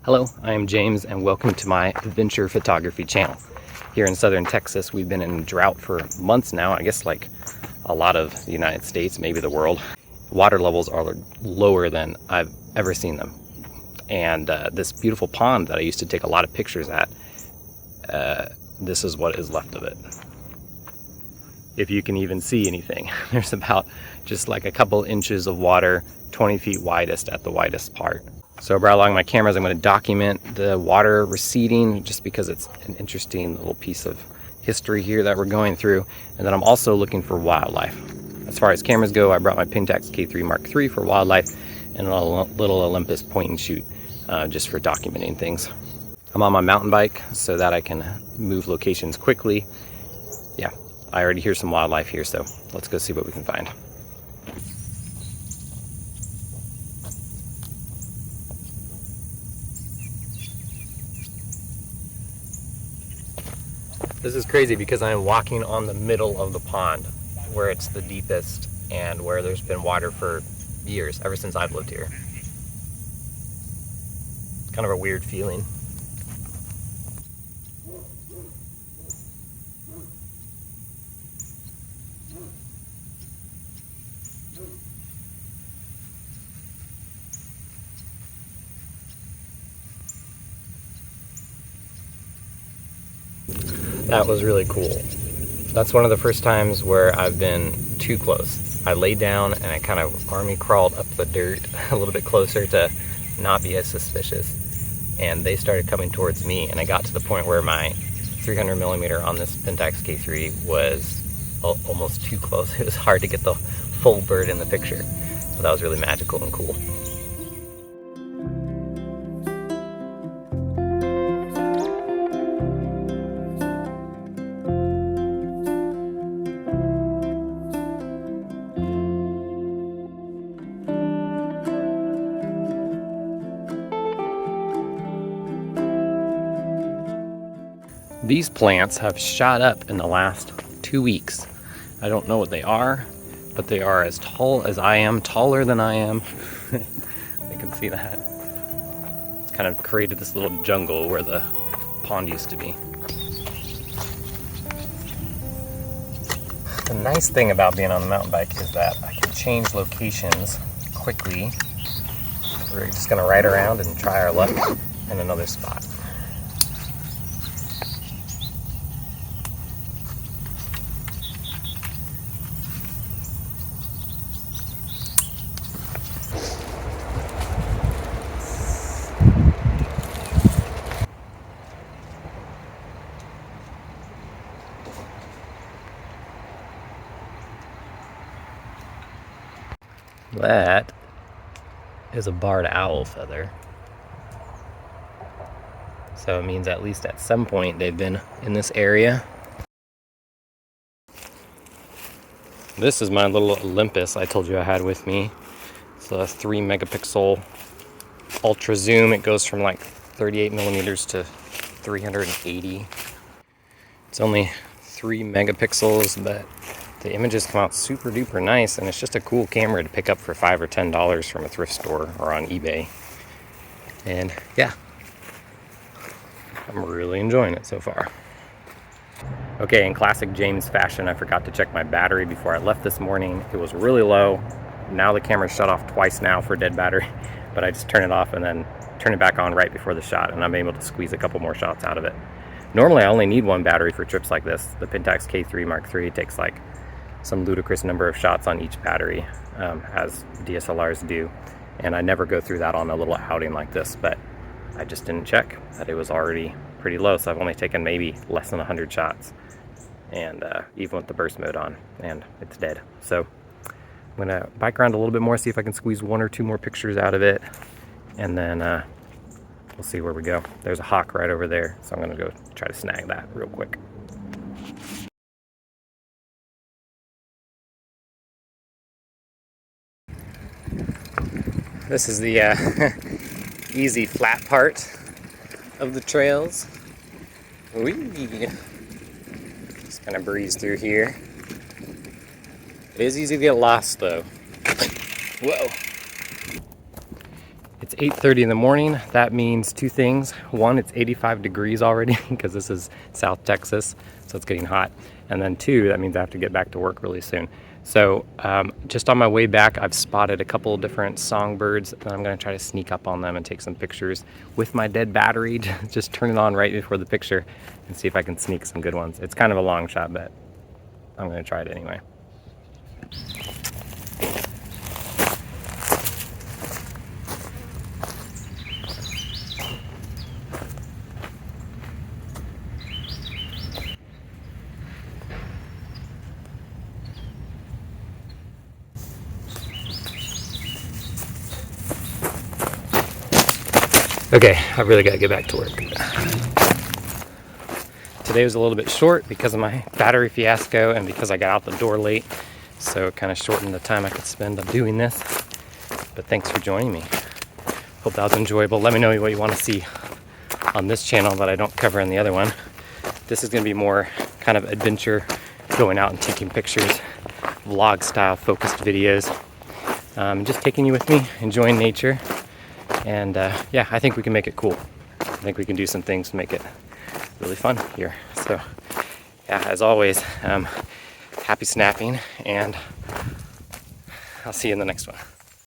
Hello, I am James and welcome to my adventure photography channel. Here in southern Texas, we've been in drought for months now, I guess like a lot of the United States, maybe the world. Water levels are lower than I've ever seen them. And this beautiful pond that I used to take a lot of pictures at, this is what is left of it. If you can even see anything. There's about just like a couple inches of water, 20 feet widest at the widest part. So brought along my cameras, I'm going to document the water receding just because it's an interesting little piece of history here that we're going through. And then I'm also looking for wildlife. As far as cameras go, I brought my Pentax K-3 III for wildlife and a little Olympus point and shoot just for documenting things. I'm on my mountain bike so that I can move locations quickly. Yeah, I already hear some wildlife here, so let's go see what we can find. This is crazy because I am walking on the middle of the pond where it's the deepest and where there's been water for years, ever since I've lived here. It's kind of a weird feeling. That was really cool. That's one of the first times where I've been too close. I laid down and I kind of army crawled up the dirt a little bit closer to not be as suspicious. And they started coming towards me, and I got to the point where my 300mm on this Pentax K3 was almost too close. It was hard to get the full bird in the picture. So that was really magical and cool. These plants have shot up in the last 2 weeks. I don't know what they are, but they are as tall as I am, taller than I am. You can see that. It's kind of created this little jungle where the pond used to be. The nice thing about being on the mountain bike is that I can change locations quickly. We're just gonna ride around and try our luck in another spot. That is a barred owl feather. So it means at least at some point they've been in this area. This is my little Olympus I told you I had with me. It's a 3-megapixel ultra zoom. It goes from like 38mm to 380. It's only 3 megapixels, but the images come out super duper nice, and it's just a cool camera to pick up for $5 or $10 from a thrift store or on eBay. And yeah, I'm really enjoying it so far. Okay, in classic James fashion, I forgot to check my battery before I left this morning. It was really low. Now the camera's shut off twice now for dead battery, but I just turn it off and then turn it back on right before the shot, and I'm able to squeeze a couple more shots out of it. Normally I only need one battery for trips like this. The Pentax K-3 III takes like some ludicrous number of shots on each battery, as DSLRs do, and I never go through that on a little outing like this, but I just didn't check that it was already pretty low, so I've only taken maybe less than 100 shots, and even with the burst mode on, and it's dead. So I'm gonna bike around a little bit more, see if I can squeeze 1 or 2 more pictures out of it, and then we'll see where we go. There's a hawk right over there, so I'm gonna go try to snag that real quick. This is the easy flat part of the trails. Whee! Just kind of breeze through here. It is easy to get lost though. Whoa! It's 8:30 in the morning. That means two things. One, it's 85 degrees already because this is South Texas, so it's getting hot. And then two, that means I have to get back to work really soon. So just on my way back, I've spotted a couple different songbirds, and I'm gonna try to sneak up on them and take some pictures with my dead battery. Just turn it on right before the picture and see if I can sneak some good ones. It's kind of a long shot, but I'm gonna try it anyway. Okay, I really gotta get back to work. Today was a little bit short because of my battery fiasco and because I got out the door late, so it kind of shortened the time I could spend on doing this. But thanks for joining me. Hope that was enjoyable. Let me know what you want to see on this channel that I don't cover in the other one. This is gonna be more kind of adventure, going out and taking pictures, vlog style focused videos. Just taking you with me, enjoying nature. And yeah, I think we can make it cool. I think we can do some things to make it really fun here. So yeah, as always, happy snapping, and I'll see you in the next one.